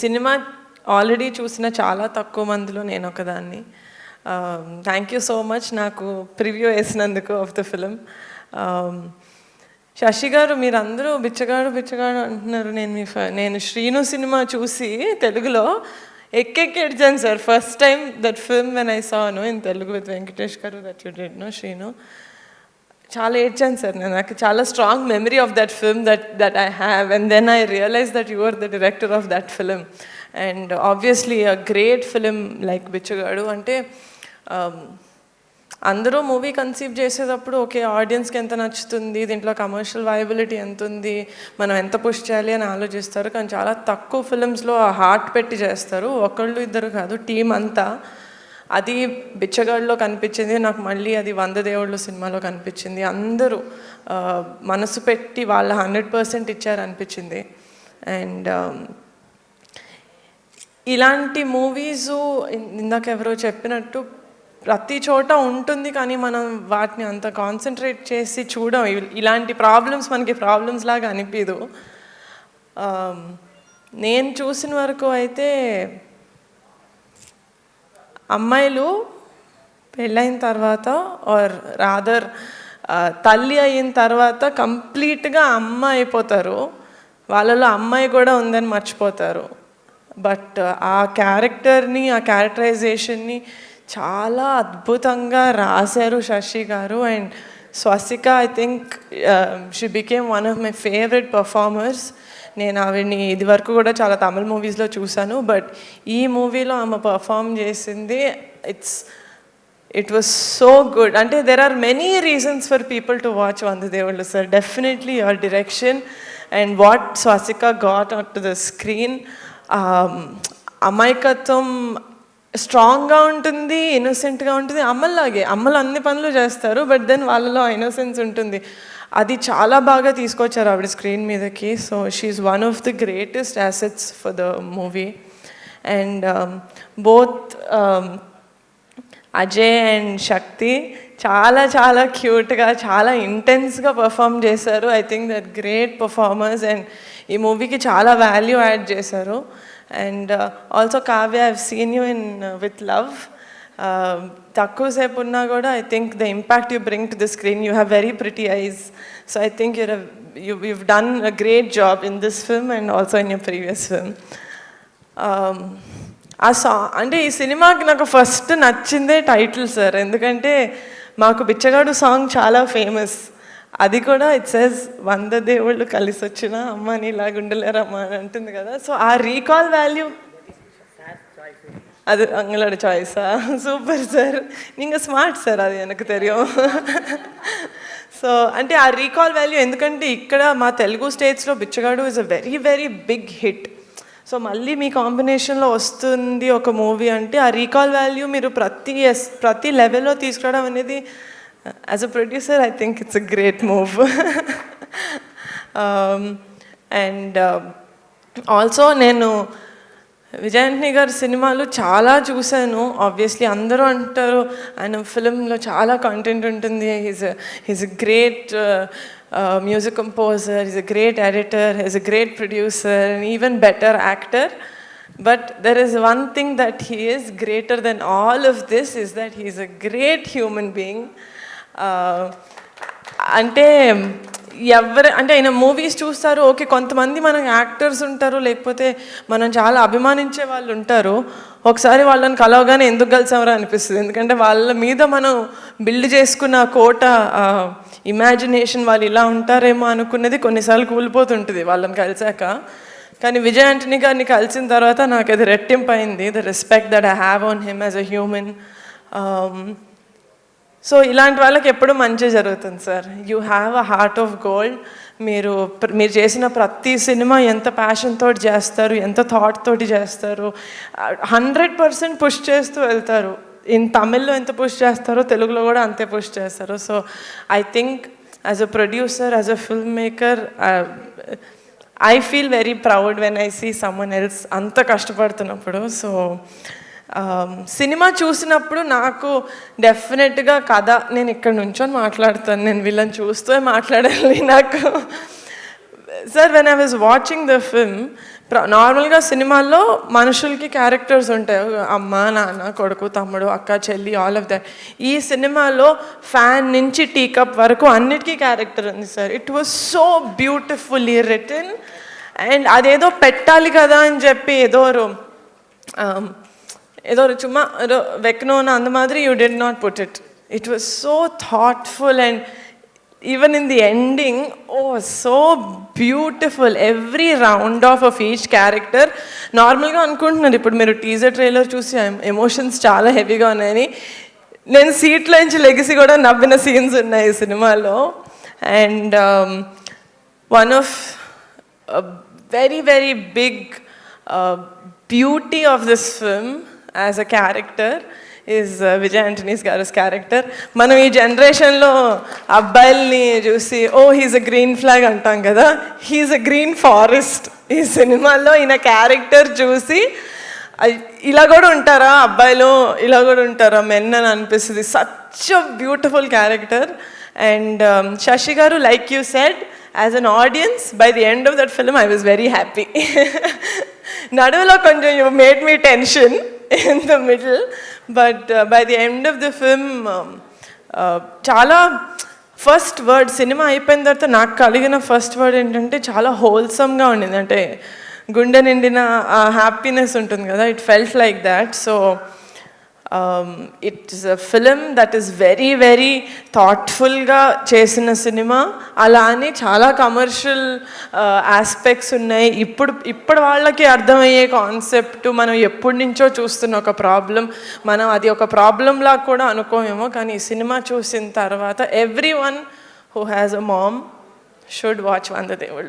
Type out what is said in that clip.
Cinema already చూసిన చాలా తక్కువ మందిలో నేను ఒకదాన్ని. థ్యాంక్ యూ సో మచ్ నాకు ప్రివ్యూ వేసినందుకు of the film. Sashi garu మీరందరూ బిచ్చగాడు బిచ్చగాడు అంటున్నారు. నేను శ్రీను సినిమా చూసి తెలుగులో ఎక్కెక్కి ఏడ్చాను sir. First time that film when I saw in Telugu with Venkatesh garu that you did no Srinu. చాలా ఏడ్చాను సార్. నాకు చాలా strong memory of that film that I have, and then I realise that you are the director of that film. And obviously a great film like Bichagadu అంటే అందరూ movie conceive చేసేటప్పుడు okay ఆడియన్స్కి ఎంత నచ్చుతుంది, దీంట్లో కమర్షియల్ వైబిలిటీ ఎంత ఉంది, మనం ఎంత పుష్ చేయాలి అని ఆలోచిస్తారు. కానీ చాలా తక్కువ ఫిలిమ్స్లో ఆ హార్ట్ పెట్టి చేస్తారు. ఒకళ్ళు ఇద్దరు కాదు, టీం అంతా. అది బిచ్చగాడిలో కనిపించింది నాకు. మళ్ళీ అది 100 దేవుళ్ళు సినిమాలో కనిపించింది. అందరూ మనసు పెట్టి వాళ్ళ 100% ఇచ్చారనిపించింది. అండ్ ఇలాంటి మూవీసు ఇందాక ఎవరో చెప్పినట్టు ప్రతి చోట ఉంటుంది, కానీ మనం వాటిని అంత కాన్సన్ట్రేట్ చేసి చూడం. ఇలాంటి ప్రాబ్లమ్స్ మనకి ప్రాబ్లమ్స్ లాగా అనిపించదు. నేను చూసిన వరకు అయితే అమ్మాయిలు పెళ్ళైన తర్వాత ఆర్ రాదర్ తల్లి అయిన తర్వాత కంప్లీట్గా అమ్మ అయిపోతారు. వాళ్ళలో అమ్మాయి కూడా ఉందని మర్చిపోతారు. బట్ ఆ క్యారెక్టర్ని, ఆ క్యారెక్టరైజేషన్ని చాలా అద్భుతంగా రాశారు Sashi garu. And Swasika I think she became one of my favourite performers. నేను ఆవిడ్ని ఇది వరకు కూడా చాలా తమిళ మూవీస్లో చూశాను, బట్ ఈ మూవీలో ఆమె పర్ఫామ్ చేసింది ఇట్ వాస్ సో గుడ్. అంటే there are many reasons for people to watch 100 దేవుళ్ళు sir. Definitely your direction and what Swasika got on to the screen. అమాయకత్వం స్ట్రాంగ్గా ఉంటుంది, ఇన్నోసెంట్గా ఉంటుంది. అమ్మలాగే అమ్మలు అన్ని పనులు చేస్తారు, బట్ దెన్ వాళ్ళలో ఇన్నోసెన్స్ ఉంటుంది. అది చాలా బాగా తీసుకొచ్చారు ఆవిడ స్క్రీన్ మీదకి. So she is one of the greatest assets for the movie. And both Ajay and Shakti చాలా చాలా క్యూట్గా, చాలా ఇంటెన్స్గా పర్ఫామ్ చేశారు. I think that great performers. And ఈ మూవీకి చాలా వాల్యూ యాడ్ చేశారు. And also Kavya, I've seen you in with love. తక్కువసేపు ఉన్నా కూడా I think the impact you bring to the screen, you have very pretty eyes. So I think you've done a great job in this film and also in your previous film. ఆ song అంటే ఈ సినిమాకి నాకు first నచ్చిందే title sir. ఎందుకంటే మాకు బిచ్చగాడు song చాలా famous. అది కూడా ఇట్ సేస్ 100 దేవుళ్ళు కలిసి వచ్చిన అమ్మ నీలాగా ఉండలేరమ్మా అని అంటుంది కదా. సో ఆ రీకాల్ వాల్యూ அது உங்களோட சாய்ஸா? சூப்பர் சார், நீங்கள் ஸ்மார்ட் సార్, అది எனக்கு தெரியும். సో అంటే ఆ రీకాల్ వాల్యూ, ఎందుకంటే ఇక్కడ మా తెలుగు స్టేట్స్లో Bichagadu is a very very big hit. So మళ్ళీ మీ కాంబినేషన్లో వస్తుంది ఒక మూవీ అంటే ఆ రీకాల్ వాల్యూ మీరు ప్రతి లెవెల్లో తీసుకురావడం అనేది as a producer I think it's a great move. And also నేను విజయాంటిని గారి సినిమాలు చాలా చూశాను. ఆబ్వియస్లీ అందరూ అంటారు ఆయన ఫిలింలో చాలా కంటెంట్ ఉంటుంది. He's a great music composer, he's a great editor, he's a great producer and even better actor. But there is one thing that he is greater than all of this is that he is a great human being. అంటే అంటే ఆయన movies చూస్తారు, okay కొంతమంది మనం actors ఉంటారు, లేకపోతే మనం చాలా అభిమానించే వాళ్ళు ఉంటారు. ఒకసారి వాళ్ళని కలవగానే ఎందుకు కలిసామరా అనిపిస్తుంది. ఎందుకంటే వాళ్ళ మీద మనం బిల్డ్ చేసుకున్న కోట ఇమాజినేషన్, వాళ్ళు ఇలా ఉంటారేమో అనుకున్నది కొన్నిసార్లు కూలిపోతుంటుంది వాళ్ళని కలిసాక. కానీ విజయ్ ఆంటనీ గారిని కలిసిన తర్వాత నాకు అది రెట్టింపు అయింది, the respect that I have on him as a human. So ఇలాంటి వాళ్ళకి ఎప్పుడూ మంచి జరుగుతుంది sir. You have a heart of gold. మీరు చేసిన ప్రతి సినిమా ఎంత ప్యాషన్ తోటి చేస్తారు, ఎంత థాట్ తోటి చేస్తారు. 100% పుష్ చేస్తూ వెళ్తారు. ఇన్ తమిళ్లో ఎంత పుష్ చేస్తారో తెలుగులో కూడా అంతే పుష్ చేస్తారు. So I think as a producer, as a film maker, I feel very proud when I see someone else అంత కష్టపడుతున్నప్పుడు. సో సినిమా చూసినప్పుడు నాకు డెఫినెట్గా కథ, నేను ఇక్కడ నుంచొని మాట్లాడతాను, నేను వీళ్ళని చూస్తూ మాట్లాడాలి. నాకు sir when I was watching the film, నార్మల్గా సినిమాల్లో మనుషులకి క్యారెక్టర్స్ ఉంటాయి, అమ్మ నాన్న కొడుకు తమ్ముడు అక్క చెల్లి ఆల్ ఆఫ్ దట్. ఈ సినిమాలో ఫ్యాన్ నుంచి టీ కప్ వరకు అన్నిటికీ క్యారెక్టర్ ఉంది sir. It was so beautifully written. And అదేదో పెట్టాలి కదా అని చెప్పి ఏదో சும்மா ஏதோ வைக்கணும்னு அந்த மாதிரி you did not put it. It was so thoughtful and even in the ending, oh, so beautiful. Every round off of each character. నార్మల్గా అనుకుంటున్నారు ఇప్పుడు మీరు టీజర్ ట్రైలర్ చూసి ఎమోషన్స్ చాలా హెవీగా ఉన్నాయని. నేను సీట్లోంచి లెగిసి కూడా నవ్విన సీన్స్ ఉన్నాయి ఈ సినిమాలో. And one of very very big beauty of this film as a character is Vijay Antony's garu's character. మనం ఈ జనరేషన్లో అబ్బాయిల్ని చూసి oh he's a green flag అంటాం కదా, హీస్ అ గ్రీన్ ఫారెస్ట్. ఈ సినిమాలో ఈయన క్యారెక్టర్ చూసి ఇలా కూడా ఉంటారా అబ్బాయిలు, ఇలా కూడా ఉంటారా మెన్ అని అనిపిస్తుంది. Such a beautiful character. And Shashi garu, like you said, as an audience, by the end of that film I was very happy. Naduvalo konjam you made me tension in the middle, but by the end of the film chala first word cinema అయిపోయిన తర్వాత నాకు కలిగిన first word ఏంటంటే చాలా హోల్సమ్గా ఉండింది. అంటే గుండె నిండిన హ్యాపీనెస్ ఉంటుంది కదా, it felt like that. So it is a film that is very very థాట్ఫుల్గా చేసిన సినిమా. అలా అని చాలా కమర్షియల్ ఆస్పెక్ట్స్ ఉన్నాయి. ఇప్పుడు వాళ్ళకి అర్థమయ్యే కాన్సెప్ట్ మనం ఎప్పటి నుంచో చూస్తున్న ఒక ప్రాబ్లం, మనం అది ఒక ప్రాబ్లంలా కూడా అనుకోమేమో, కానీ ఈ సినిమా చూసిన తర్వాత everyone who has a mom should watch వందదేవుళ్ళు.